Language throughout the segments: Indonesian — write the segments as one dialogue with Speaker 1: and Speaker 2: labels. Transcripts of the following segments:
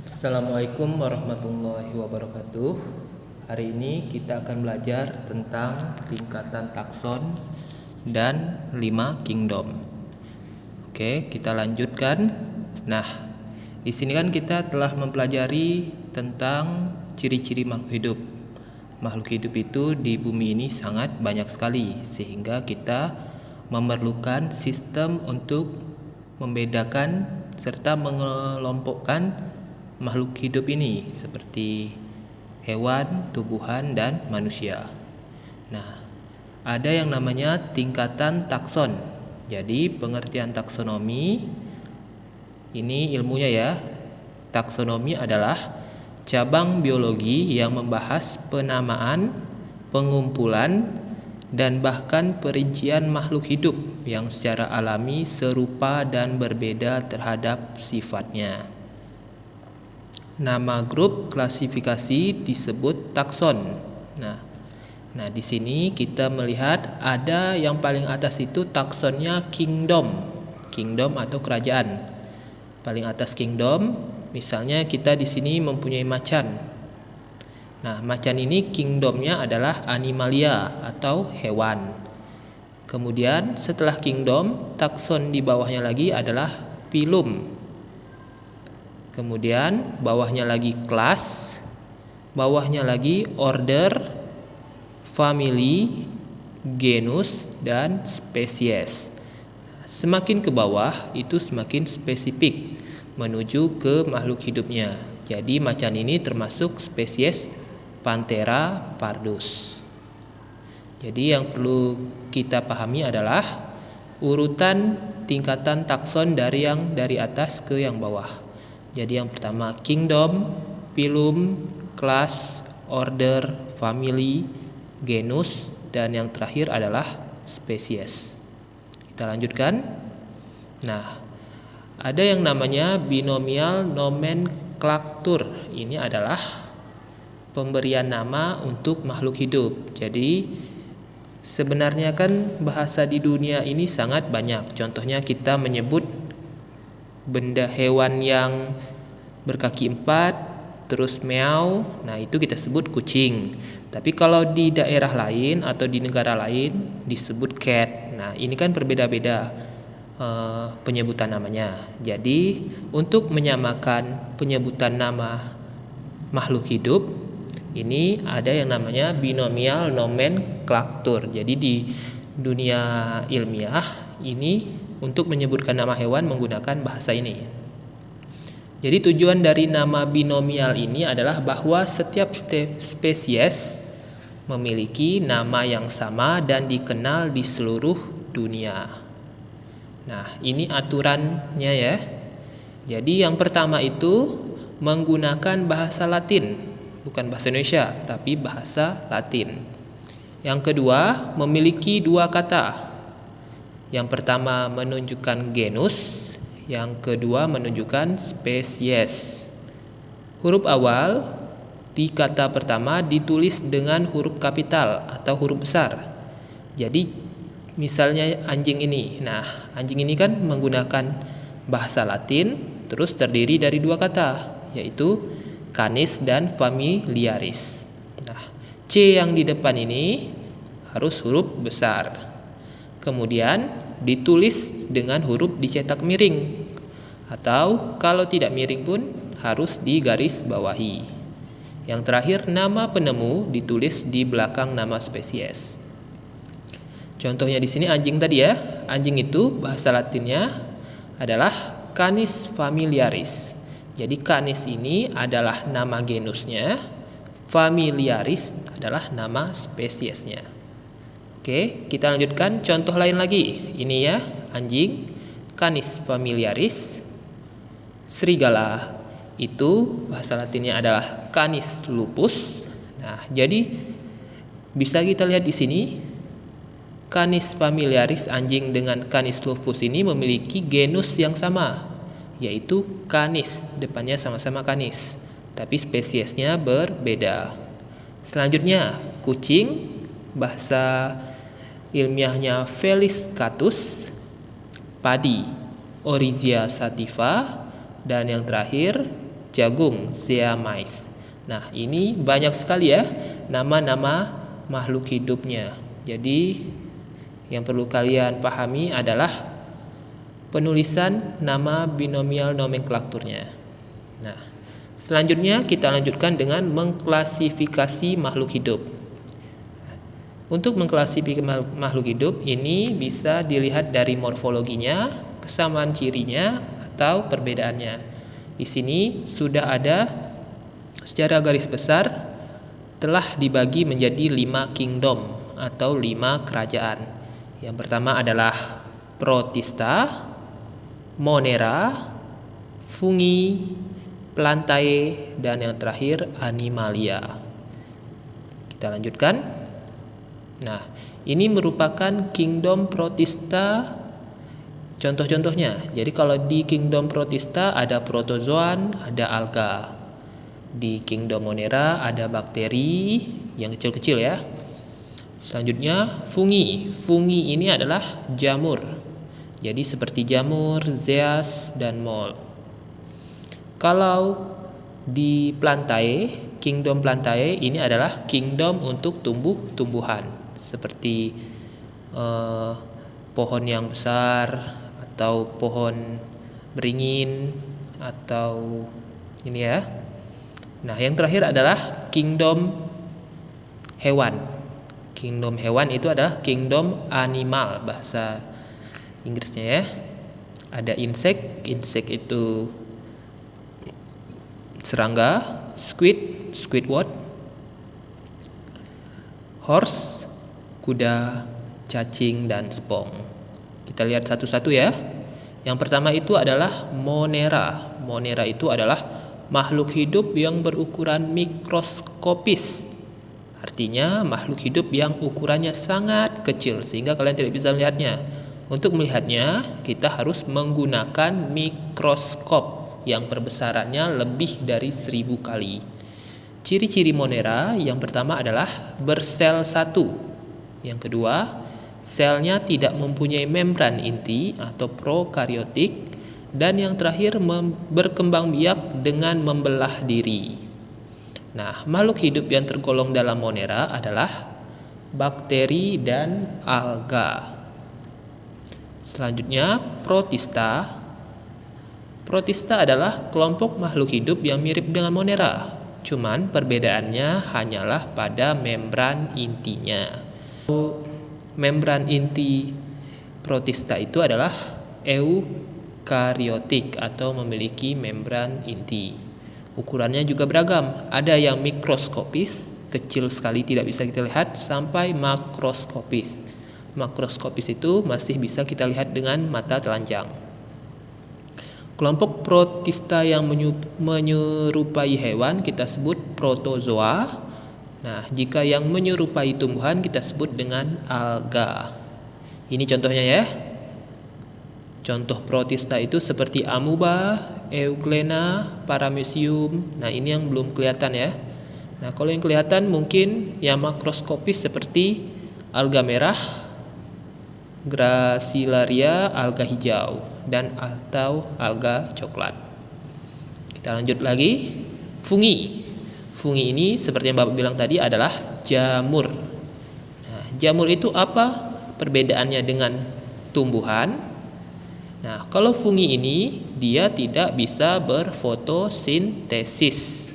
Speaker 1: Assalamualaikum warahmatullahi wabarakatuh. Hari ini kita akan belajar tentang tingkatan takson dan 5 kingdom. Oke, kita lanjutkan. Nah, di sini kan kita telah mempelajari tentang ciri-ciri makhluk hidup. Makhluk hidup itu di bumi ini sangat banyak sekali, sehingga kita memerlukan sistem untuk membedakan serta mengelompokkan makhluk hidup ini seperti hewan, tumbuhan, dan manusia. Nah, ada yang namanya tingkatan takson. Jadi pengertian taksonomi ini ilmunya ya. Taksonomi adalah cabang biologi yang membahas penamaan, pengumpulan, dan bahkan perincian makhluk hidup yang secara alami serupa dan berbeda terhadap sifatnya. Nama grup klasifikasi disebut takson. Nah, di sini kita melihat ada yang paling atas itu taksonnya kingdom. Kingdom atau kerajaan. Paling atas kingdom, misalnya kita di sini mempunyai macan. Nah, macan ini kingdomnya adalah animalia atau hewan. Kemudian setelah kingdom, takson di bawahnya lagi adalah phylum. Kemudian bawahnya lagi kelas, bawahnya lagi order, family, genus, dan spesies. Semakin ke bawah itu semakin spesifik menuju ke makhluk hidupnya. Jadi macan ini termasuk spesies Panthera pardus. Jadi yang perlu kita pahami adalah urutan tingkatan takson dari yang dari atas ke yang bawah. Jadi yang pertama kingdom, phylum, class, order, family, genus, dan yang terakhir adalah spesies. Kita lanjutkan. Nah, ada yang namanya binomial nomenklatur. Ini adalah pemberian nama untuk makhluk hidup. Jadi sebenarnya kan bahasa di dunia ini sangat banyak. Contohnya kita menyebut benda hewan yang berkaki 4 terus meow, nah itu kita sebut kucing. Tapi kalau di daerah lain atau di negara lain disebut cat. Nah ini kan berbeda-beda penyebutan namanya. Jadi untuk menyamakan penyebutan nama makhluk hidup ini ada yang namanya binomial nomenklatur. Jadi di dunia ilmiah ini untuk menyebutkan nama hewan menggunakan bahasa ini. Jadi tujuan dari nama binomial ini adalah bahwa setiap spesies memiliki nama yang sama dan dikenal di seluruh dunia. Nah, ini aturannya ya. Jadi yang pertama itu menggunakan bahasa Latin, bukan bahasa Indonesia, tapi bahasa Latin. Yang kedua, memiliki 2 kata. Yang pertama menunjukkan genus, yang kedua menunjukkan spesies. Huruf awal di kata pertama ditulis dengan huruf kapital atau huruf besar. Jadi misalnya anjing ini. Nah, anjing ini kan menggunakan bahasa Latin, terus terdiri dari 2 kata, yaitu canis dan familiaris. Nah, C yang di depan ini harus huruf besar. Kemudian ditulis dengan huruf dicetak miring, atau kalau tidak miring pun harus digaris bawahi. Yang terakhir nama penemu ditulis di belakang nama spesies. Contohnya di sini anjing tadi ya. Anjing itu bahasa Latinnya adalah Canis familiaris. Jadi Canis ini adalah nama genusnya, familiaris adalah nama spesiesnya. Oke, kita lanjutkan contoh lain lagi. Ini ya, anjing, Canis familiaris. Serigala itu bahasa Latinnya adalah Canis lupus. Nah, jadi bisa kita lihat di sini Canis familiaris anjing dengan Canis lupus ini memiliki genus yang sama, yaitu Canis. Depannya sama-sama Canis, tapi spesiesnya berbeda. Selanjutnya, kucing, bahasa ilmiahnya Felis catus, padi, Oryzia sativa, dan yang terakhir jagung, zeamais. Nah, ini banyak sekali ya nama-nama makhluk hidupnya. Jadi yang perlu kalian pahami adalah penulisan nama binomial nomenklaturnya. Nah, selanjutnya kita lanjutkan dengan mengklasifikasi makhluk hidup. Untuk mengklasifikasi makhluk hidup ini bisa dilihat dari morfologinya, kesamaan cirinya, atau perbedaannya. Di sini sudah ada secara garis besar telah dibagi menjadi 5 kingdom atau 5 kerajaan. Yang pertama adalah Protista, Monera, Fungi, Plantae, dan yang terakhir Animalia. Kita lanjutkan. Nah, ini merupakan kingdom Protista. Contoh-contohnya. Jadi kalau di kingdom Protista ada protozoan, ada alga. Di kingdom Monera ada bakteri yang kecil-kecil ya. Selanjutnya fungi. Fungi ini adalah jamur. Jadi seperti jamur, zeas, dan mold. Kalau di Plantae, kingdom Plantae ini adalah kingdom untuk tumbuh-tumbuhan. Seperti pohon yang besar, atau pohon beringin, atau ini ya. Nah, yang terakhir adalah kingdom hewan. Kingdom hewan itu adalah kingdom animal bahasa Inggrisnya ya. Ada insect itu serangga, squidward, horse, kuda, cacing, dan spong. Kita lihat satu-satu ya. Yang pertama itu adalah Monera. Monera itu adalah makhluk hidup yang berukuran mikroskopis. Artinya makhluk hidup yang ukurannya sangat kecil sehingga kalian tidak bisa melihatnya. Untuk melihatnya kita harus menggunakan mikroskop yang perbesarannya lebih dari 1000 kali. Ciri-ciri Monera yang pertama adalah bersel satu. Yang kedua, selnya tidak mempunyai membran inti atau prokariotik. Dan yang terakhir, berkembang biak dengan membelah diri. Nah, makhluk hidup yang tergolong dalam Monera adalah bakteri dan alga. Selanjutnya, Protista. Protista adalah kelompok makhluk hidup yang mirip dengan Monera. Cuman perbedaannya hanyalah pada membran intinya. Membran inti Protista itu adalah eukariotik atau memiliki membran inti. Ukurannya juga beragam. Ada yang mikroskopis, kecil sekali tidak bisa kita lihat, sampai makroskopis. Makroskopis itu masih bisa kita lihat dengan mata telanjang. Kelompok Protista yang menyerupai hewan kita sebut protozoa. Nah, jika yang menyerupai tumbuhan kita sebut dengan alga. Ini contohnya ya. Contoh Protista itu seperti amuba, euglena, paramecium. Nah, ini yang belum kelihatan ya. Nah, kalau yang kelihatan mungkin yang makroskopis seperti alga merah, Gracilaria, alga hijau, dan atau alga coklat. Kita lanjut lagi. Fungi. Fungi ini seperti yang Bapak bilang tadi adalah jamur. Nah, jamur itu apa perbedaannya dengan tumbuhan? Nah, kalau fungi ini dia tidak bisa berfotosintesis.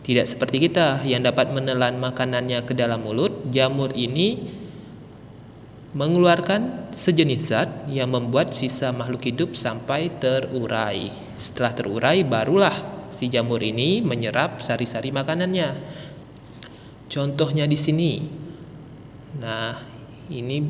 Speaker 1: Tidak seperti kita yang dapat menelan makanannya ke dalam mulut. Jamur ini mengeluarkan sejenis zat yang membuat sisa makhluk hidup sampai terurai. Setelah terurai barulah si jamur ini menyerap sari-sari makanannya. Contohnya di sini. Nah, ini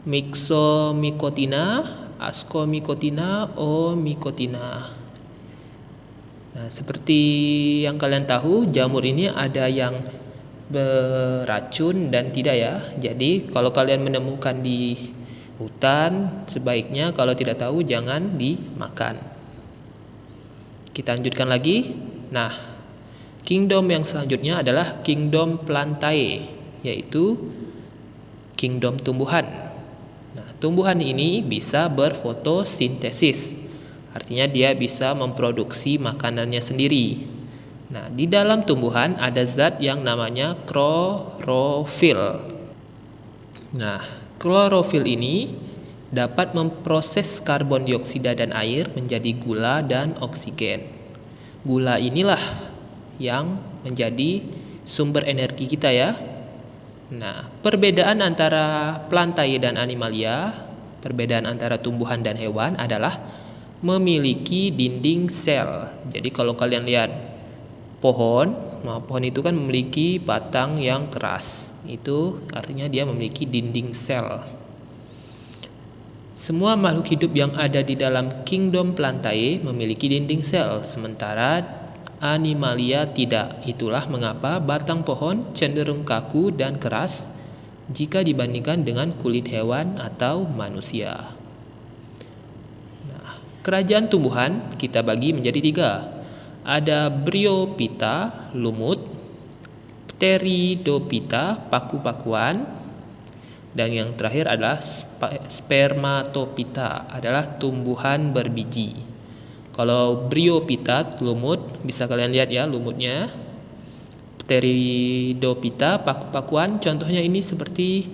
Speaker 1: Myxomycotina, Ascomycotina, Omycotina. Nah, seperti yang kalian tahu, jamur ini ada yang beracun dan tidak ya. Jadi kalau kalian menemukan di hutan, sebaiknya kalau tidak tahu jangan dimakan. Kita lanjutkan lagi. Nah, kingdom yang selanjutnya adalah kingdom Plantae, yaitu kingdom tumbuhan. Nah, tumbuhan ini bisa berfotosintesis. Artinya dia bisa memproduksi makanannya sendiri. Nah, di dalam tumbuhan ada zat yang namanya klorofil. Nah, klorofil ini dapat memproses karbon dioksida dan air menjadi gula dan oksigen. Gula inilah yang menjadi sumber energi kita ya. Nah, perbedaan antara plantae dan animalia, perbedaan antara tumbuhan dan hewan adalah memiliki dinding sel. Jadi kalau kalian lihat pohon, nah pohon itu kan memiliki batang yang keras. Itu artinya dia memiliki dinding sel. Semua makhluk hidup yang ada di dalam kingdom Plantae memiliki dinding sel, sementara animalia tidak. Itulah mengapa batang pohon cenderung kaku dan keras jika dibandingkan dengan kulit hewan atau manusia. Kerajaan tumbuhan kita bagi menjadi 3. Ada Bryophyta, lumut, Pteridophyta, paku-pakuan, dan yang terakhir adalah Spermatophyta, adalah tumbuhan berbiji. Kalau Bryophyta, lumut, bisa kalian lihat ya lumutnya. Pteridophyta, paku-pakuan, contohnya ini seperti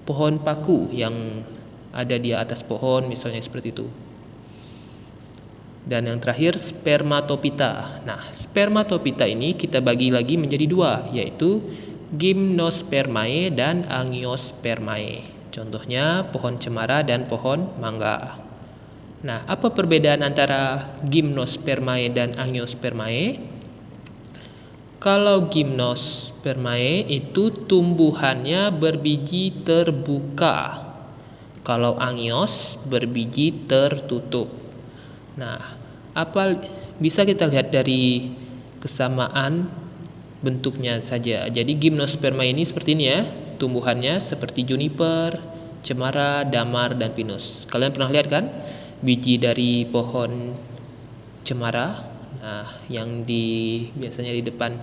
Speaker 1: pohon paku yang ada di atas pohon, misalnya seperti itu. Dan yang terakhir Spermatophyta. Nah, Spermatophyta ini kita bagi lagi menjadi 2, yaitu Gymnospermae dan Angiospermae. Contohnya pohon cemara dan pohon mangga. Nah, apa perbedaan antara Gymnospermae dan Angiospermae? Kalau Gymnospermae itu tumbuhannya berbiji terbuka. Kalau Angios berbiji tertutup. Nah, apa bisa kita lihat dari kesamaan bentuknya saja. Jadi Gymnospermae ini seperti ini ya, tumbuhannya seperti juniper, cemara, damar, dan pinus. Kalian pernah lihat kan biji dari pohon cemara? Nah, yang biasanya di depan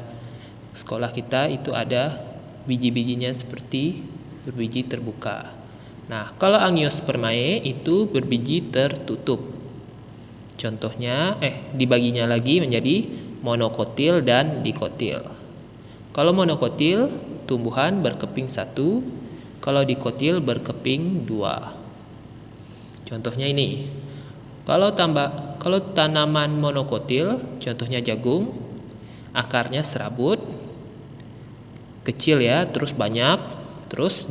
Speaker 1: sekolah kita itu ada biji-bijinya seperti berbiji terbuka. Nah, kalau Angiospermae itu berbiji tertutup. Contohnya, dibaginya lagi menjadi monokotil dan dikotil. Kalau monokotil, tumbuhan berkeping 1, kalau dikotil berkeping 2. Contohnya ini. Kalau tanaman monokotil, contohnya jagung, akarnya serabut, kecil ya, terus banyak, terus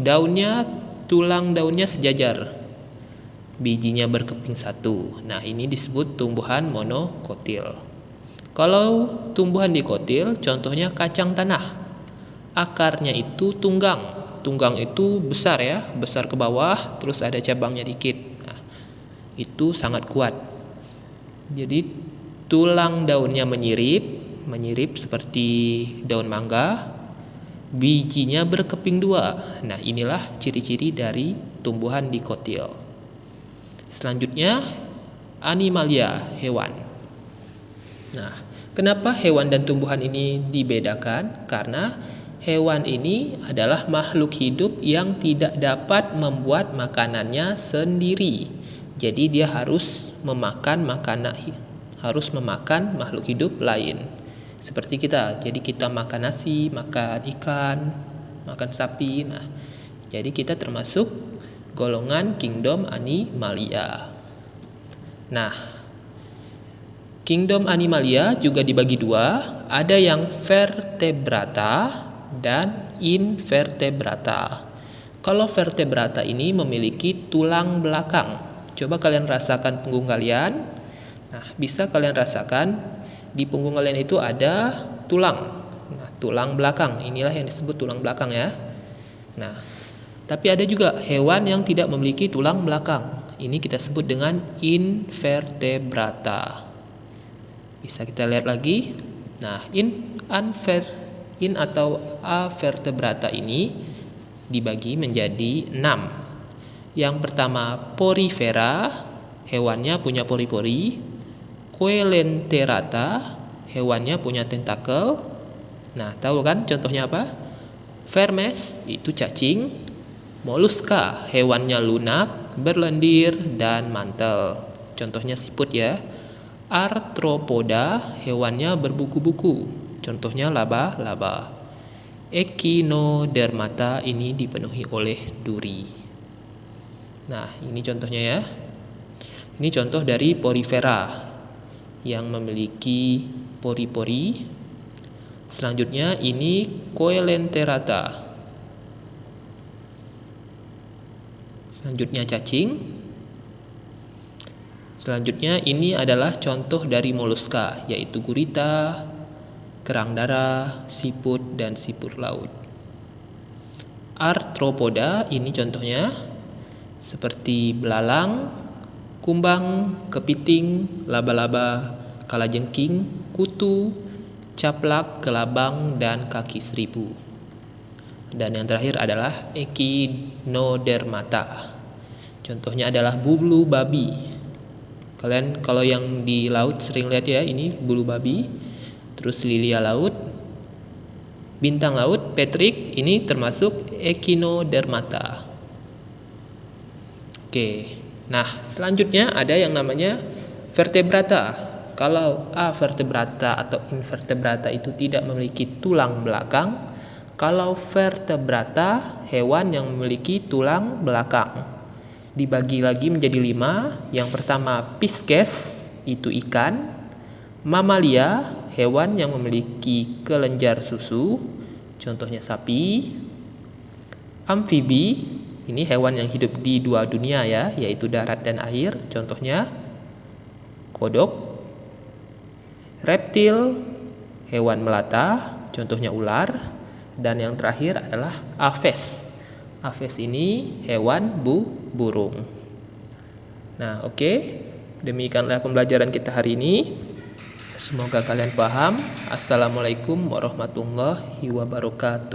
Speaker 1: tulang daunnya sejajar. Bijinya berkeping 1. Nah, ini disebut tumbuhan monokotil. Kalau tumbuhan dikotil, contohnya kacang tanah. Akarnya itu tunggang. Tunggang itu besar ya, besar ke bawah, terus ada cabangnya dikit. Nah, itu sangat kuat. Jadi tulang daunnya menyirip seperti daun mangga. Bijinya berkeping 2. Nah, inilah ciri-ciri dari tumbuhan dikotil. Selanjutnya, animalia, hewan. Nah, kenapa hewan dan tumbuhan ini dibedakan? Karena hewan ini adalah makhluk hidup yang tidak dapat membuat makanannya sendiri. Jadi dia harus memakan makhluk hidup lain. Seperti kita. Jadi kita makan nasi, makan ikan, makan sapi. Nah, jadi kita termasuk golongan kingdom animalia. Nah, kingdom animalia juga dibagi 2, ada yang vertebrata dan invertebrata. Kalau vertebrata ini memiliki tulang belakang. Coba kalian rasakan punggung kalian. Nah, bisa kalian rasakan di punggung kalian itu ada tulang. Nah, tulang belakang, inilah yang disebut tulang belakang ya. Nah, tapi ada juga hewan yang tidak memiliki tulang belakang. Ini kita sebut dengan invertebrata. Bisa kita lihat lagi. Nah, in atau avertebrata ini dibagi menjadi 6. Yang pertama porifera, hewannya punya pori-pori. Coelenterata, hewannya punya tentakel. Nah, tahu kan contohnya apa? Vermes, itu cacing. Moluska, hewannya lunak, berlendir, dan mantel. Contohnya siput ya. Arthropoda, hewannya berbuku-buku. Contohnya laba-laba. Echinodermata, ini dipenuhi oleh duri. Nah, ini contohnya ya. Ini contoh dari porifera yang memiliki pori-pori. Selanjutnya ini Coelenterata. Selanjutnya cacing. Selanjutnya ini adalah contoh dari moluska, yaitu gurita, kerang darah, siput, dan siput laut. Arthropoda, ini contohnya seperti belalang, kumbang, kepiting, laba-laba, kalajengking, kutu, caplak, kelabang, dan kaki seribu. Dan yang terakhir adalah Echinodermata. Contohnya adalah bulu babi. Kalian kalau yang di laut sering lihat ya, ini bulu babi. Terus lilia laut, bintang laut, petrik, ini termasuk Echinodermata. Oke. Nah, selanjutnya ada yang namanya vertebrata. Kalau vertebrata atau invertebrata itu tidak memiliki tulang belakang, kalau vertebrata, hewan yang memiliki tulang belakang. Dibagi lagi menjadi 5. Yang pertama Pisces, itu ikan. Mamalia, hewan yang memiliki kelenjar susu, contohnya sapi. Amfibi, ini hewan yang hidup di 2 dunia ya, yaitu darat dan air, contohnya kodok. Reptil, hewan melata, contohnya ular. Dan yang terakhir adalah Aves. Aves ini hewan burung. Nah, oke. Demikianlah pembelajaran kita hari ini. Semoga kalian paham. Assalamualaikum warahmatullahi wabarakatuh.